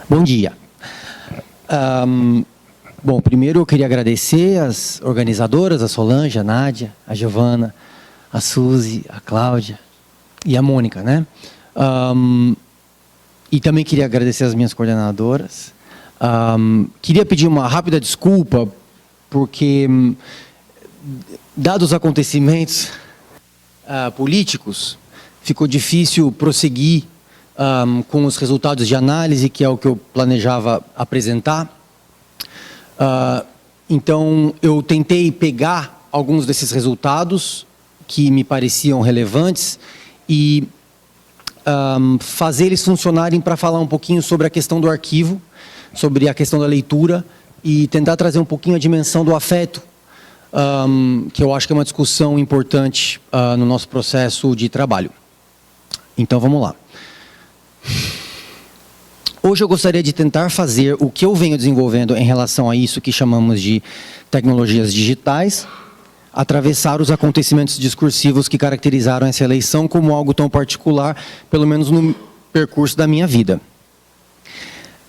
Bom dia. Bom, primeiro eu queria agradecer as organizadoras, a Solange, a Nádia, a Giovana, a Suzy, a Cláudia e a Mônica, né? E também queria agradecer as minhas coordenadoras. Queria pedir uma rápida desculpa, porque, dados os acontecimentos políticos, ficou difícil prosseguir com os resultados de análise, que é o que eu planejava apresentar. Então, eu tentei pegar alguns desses resultados que me pareciam relevantes e fazer eles funcionarem para falar um pouquinho sobre a questão do arquivo, sobre a questão da leitura e tentar trazer um pouquinho a dimensão do afeto, que eu acho que é uma discussão importante no nosso processo de trabalho. Então, vamos lá. Hoje eu gostaria de tentar fazer o que eu venho desenvolvendo em relação a isso que chamamos de tecnologias digitais, atravessar os acontecimentos discursivos que caracterizaram essa eleição como algo tão particular, pelo menos no percurso da minha vida.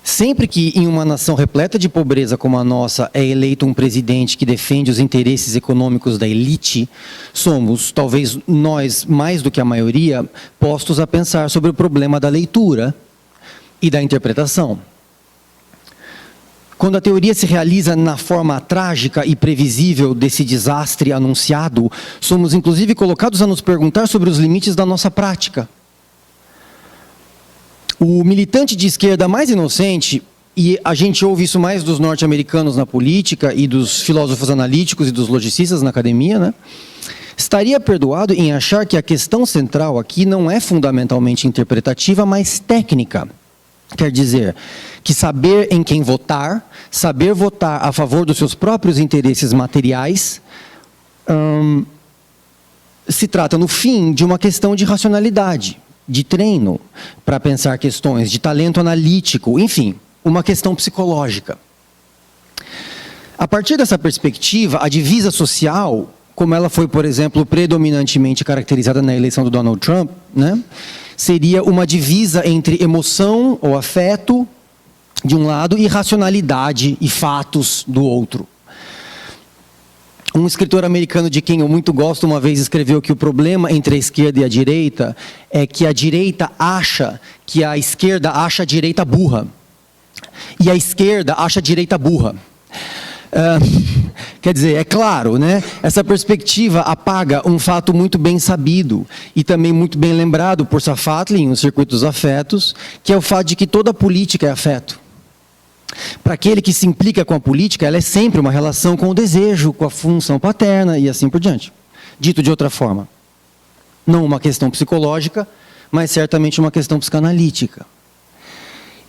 Sempre que em uma nação repleta de pobreza como a nossa é eleito um presidente que defende os interesses econômicos da elite, somos, talvez nós mais do que a maioria, postos a pensar sobre o problema da leitura e da interpretação. Quando a teoria se realiza na forma trágica e previsível desse desastre anunciado, somos inclusive colocados a nos perguntar sobre os limites da nossa prática. O militante de esquerda mais inocente, e a gente ouve isso mais dos norte-americanos na política e dos filósofos analíticos e dos logicistas na academia, né? Estaria perdoado em achar que a questão central aqui não é fundamentalmente interpretativa, mas técnica. Quer dizer, que saber em quem votar, saber votar a favor dos seus próprios interesses materiais, se trata, no fim, de uma questão de racionalidade, de treino para pensar questões, de talento analítico, enfim, uma questão psicológica. A partir dessa perspectiva, a divisa social, como ela foi, por exemplo, predominantemente caracterizada na eleição do Donald Trump, né, seria uma divisa entre emoção ou afeto, de um lado, e racionalidade e fatos do outro. Um escritor americano de quem eu muito gosto uma vez escreveu que o problema entre a esquerda e a direita é que a direita acha que a esquerda acha a direita burra. E a esquerda acha a direita burra. Quer dizer, é claro, né? Essa perspectiva apaga um fato muito bem sabido e também muito bem lembrado por Safatli em O Circuito dos Afetos, que é o fato de que toda política é afeto. Para aquele que se implica com a política, ela é sempre uma relação com o desejo, com a função paterna e assim por diante. Dito de outra forma, não uma questão psicológica, mas certamente uma questão psicanalítica.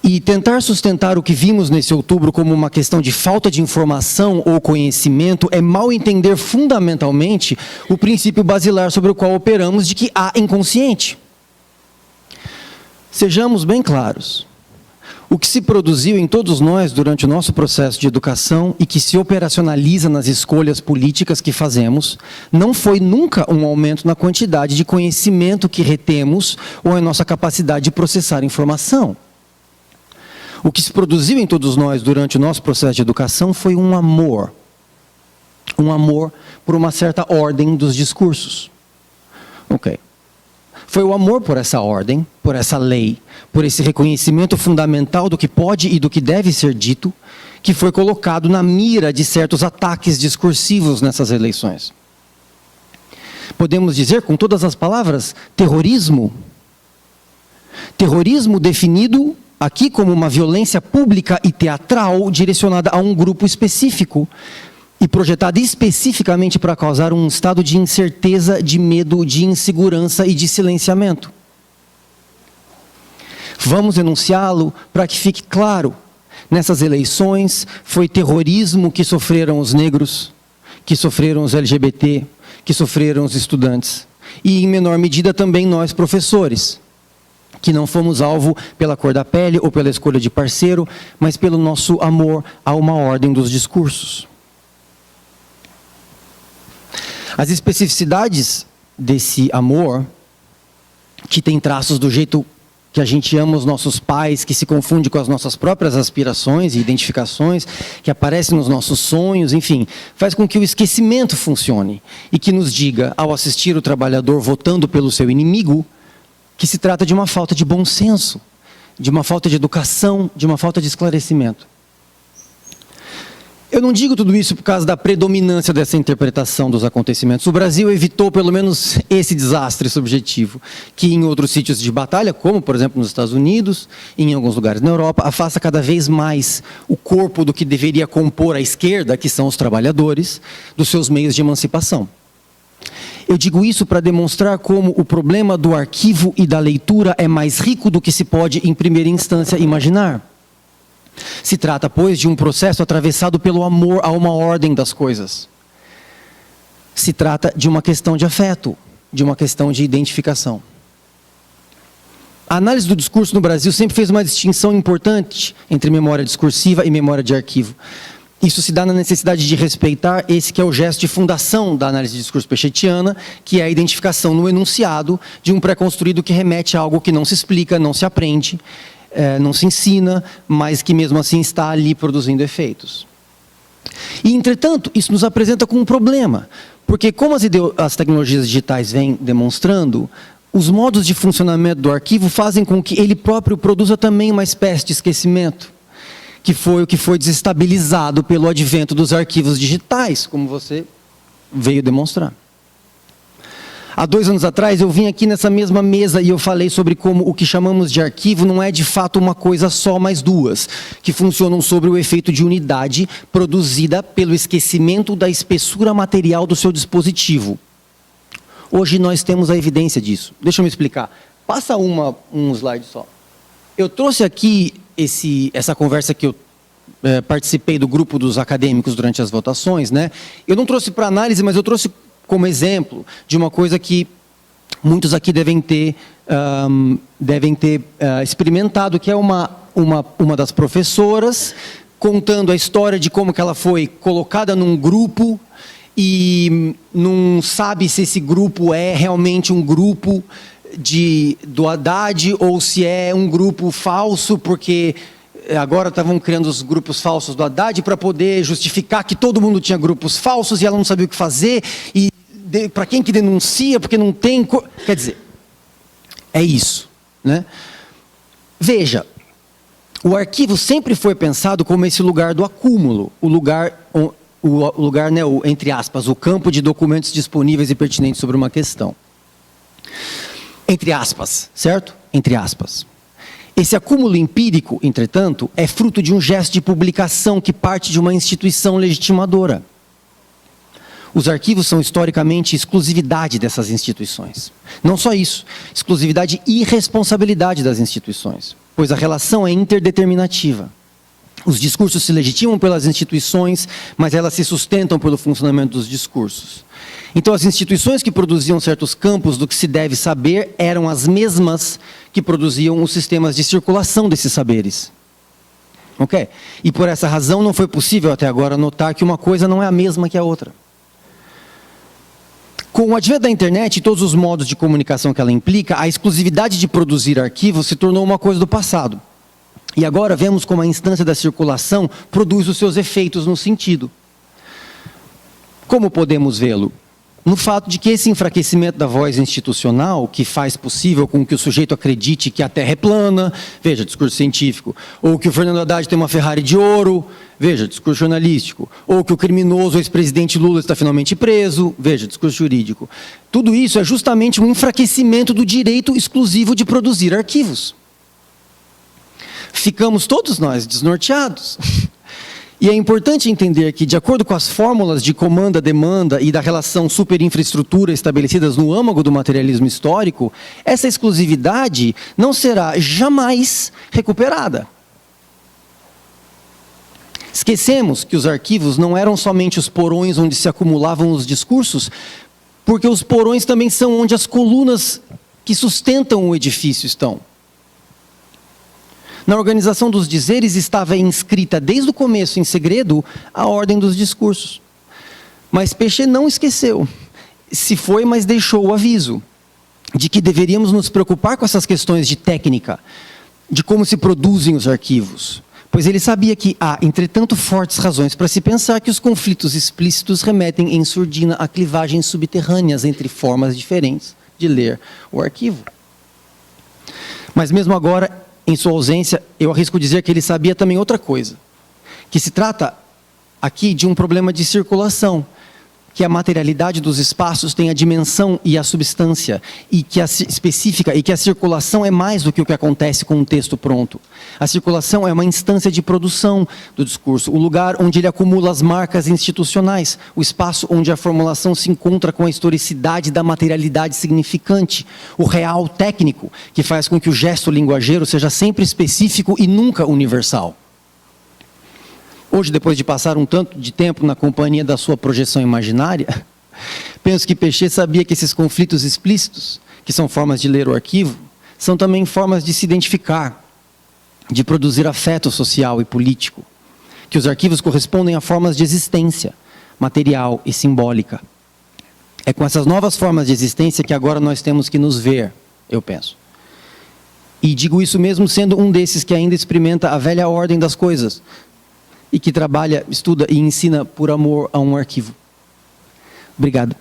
E tentar sustentar o que vimos nesse outubro como uma questão de falta de informação ou conhecimento é mal entender fundamentalmente o princípio basilar sobre o qual operamos de que há inconsciente. Sejamos bem claros. O que se produziu em todos nós durante o nosso processo de educação e que se operacionaliza nas escolhas políticas que fazemos, não foi nunca um aumento na quantidade de conhecimento que retemos ou em nossa capacidade de processar informação. O que se produziu em todos nós durante o nosso processo de educação foi um amor por uma certa ordem dos discursos. Ok. Foi o amor por essa ordem, por essa lei, por esse reconhecimento fundamental do que pode e do que deve ser dito, que foi colocado na mira de certos ataques discursivos nessas eleições. Podemos dizer, com todas as palavras, terrorismo. Terrorismo definido aqui como uma violência pública e teatral direcionada a um grupo específico e projetada especificamente para causar um estado de incerteza, de medo, de insegurança e de silenciamento. Vamos enunciá-lo para que fique claro. Nessas eleições, foi terrorismo que sofreram os negros, que sofreram os LGBT, que sofreram os estudantes. E, em menor medida, também nós, professores, que não fomos alvo pela cor da pele ou pela escolha de parceiro, mas pelo nosso amor a uma ordem dos discursos. As especificidades desse amor, que tem traços do jeito que a gente ama os nossos pais, que se confunde com as nossas próprias aspirações e identificações, que aparece nos nossos sonhos, enfim, faz com que o esquecimento funcione e que nos diga, ao assistir o trabalhador votando pelo seu inimigo, que se trata de uma falta de bom senso, de uma falta de educação, de uma falta de esclarecimento. Eu não digo tudo isso por causa da predominância dessa interpretação dos acontecimentos. O Brasil evitou pelo menos esse desastre subjetivo, que em outros sítios de batalha, como por exemplo nos Estados Unidos, e em alguns lugares na Europa, afasta cada vez mais o corpo do que deveria compor a esquerda, que são os trabalhadores, dos seus meios de emancipação. Eu digo isso para demonstrar como o problema do arquivo e da leitura é mais rico do que se pode, em primeira instância, imaginar. Se trata, pois, de um processo atravessado pelo amor a uma ordem das coisas. Se trata de uma questão de afeto, de uma questão de identificação. A análise do discurso no Brasil sempre fez uma distinção importante entre memória discursiva e memória de arquivo. Isso se dá na necessidade de respeitar esse que é o gesto de fundação da análise de discurso pechetiana, que é a identificação no enunciado de um pré-construído que remete a algo que não se explica, não se aprende, não se ensina, mas que mesmo assim está ali produzindo efeitos. E, entretanto, isso nos apresenta com um problema, porque como as tecnologias digitais vêm demonstrando, os modos de funcionamento do arquivo fazem com que ele próprio produza também uma espécie de esquecimento, que foi o que foi desestabilizado pelo advento dos arquivos digitais, como você veio demonstrar. Há 2 anos atrás, eu vim aqui nessa mesma mesa e eu falei sobre como o que chamamos de arquivo não é de fato uma coisa só, mas duas, que funcionam sobre o efeito de unidade produzida pelo esquecimento da espessura material do seu dispositivo. Hoje nós temos a evidência disso. Deixa eu me explicar. Passa um slide só. Eu trouxe aqui essa conversa que eu participei do grupo dos acadêmicos durante as votações, né? Eu não trouxe para análise, mas eu trouxe como exemplo de uma coisa que muitos aqui devem ter experimentado, que é uma das professoras contando a história de como que ela foi colocada num grupo e não sabe se esse grupo é realmente um grupo do Haddad ou se é um grupo falso, porque agora estavam criando os grupos falsos do Haddad para poder justificar que todo mundo tinha grupos falsos e ela não sabia o que fazer, e para quem que denuncia, porque não tem... Quer dizer, é isso, né? Veja, o arquivo sempre foi pensado como esse lugar do acúmulo, o lugar, né, entre aspas, o campo de documentos disponíveis e pertinentes sobre uma questão. Entre aspas, certo? Entre aspas. Esse acúmulo empírico, entretanto, é fruto de um gesto de publicação que parte de uma instituição legitimadora. Os arquivos são historicamente exclusividade dessas instituições. Não só isso, exclusividade e responsabilidade das instituições, pois a relação é interdeterminativa. Os discursos se legitimam pelas instituições, mas elas se sustentam pelo funcionamento dos discursos. Então, as instituições que produziam certos campos do que se deve saber eram as mesmas que produziam os sistemas de circulação desses saberes. Ok? E por essa razão não foi possível até agora notar que uma coisa não é a mesma que a outra. Com o advento da internet e todos os modos de comunicação que ela implica, a exclusividade de produzir arquivos se tornou uma coisa do passado. E agora vemos como a instância da circulação produz os seus efeitos no sentido. Como podemos vê-lo? No fato de que esse enfraquecimento da voz institucional, que faz possível com que o sujeito acredite que a Terra é plana, veja, discurso científico, ou que o Fernando Haddad tem uma Ferrari de ouro, veja, discurso jornalístico, ou que o criminoso ex-presidente Lula está finalmente preso, veja, discurso jurídico. Tudo isso é justamente um enfraquecimento do direito exclusivo de produzir arquivos. Ficamos todos nós desnorteados. E é importante entender que, de acordo com as fórmulas de comanda-demanda e da relação superinfraestrutura estabelecidas no âmago do materialismo histórico, essa exclusividade não será jamais recuperada. Esquecemos que os arquivos não eram somente os porões onde se acumulavam os discursos, porque os porões também são onde as colunas que sustentam o edifício estão. Na organização dos dizeres estava inscrita desde o começo, em segredo, a ordem dos discursos. Mas Péchet não esqueceu. Se foi, mas deixou o aviso. de que deveríamos nos preocupar com essas questões de técnica, de como se produzem os arquivos, pois ele sabia que há, entretanto, fortes razões para se pensar que os conflitos explícitos remetem em surdina a clivagens subterrâneas entre formas diferentes de ler o arquivo. Mas mesmo agora, em sua ausência, eu arrisco dizer que ele sabia também outra coisa, que se trata aqui de um problema de circulação, que a materialidade dos espaços tem a dimensão e a substância e que específica, e que a circulação é mais do que o que acontece com um texto pronto. A circulação é uma instância de produção do discurso, o lugar onde ele acumula as marcas institucionais, o espaço onde a formulação se encontra com a historicidade da materialidade significante, o real técnico, que faz com que o gesto linguageiro seja sempre específico e nunca universal. Hoje, depois de passar um tanto de tempo na companhia da sua projeção imaginária, penso que Péchet sabia que esses conflitos explícitos, que são formas de ler o arquivo, são também formas de se identificar, de produzir afeto social e político, que os arquivos correspondem a formas de existência, material e simbólica. É com essas novas formas de existência que agora nós temos que nos ver, eu penso. E digo isso mesmo sendo um desses que ainda experimenta a velha ordem das coisas, e que trabalha, estuda e ensina por amor a um arquivo. Obrigado.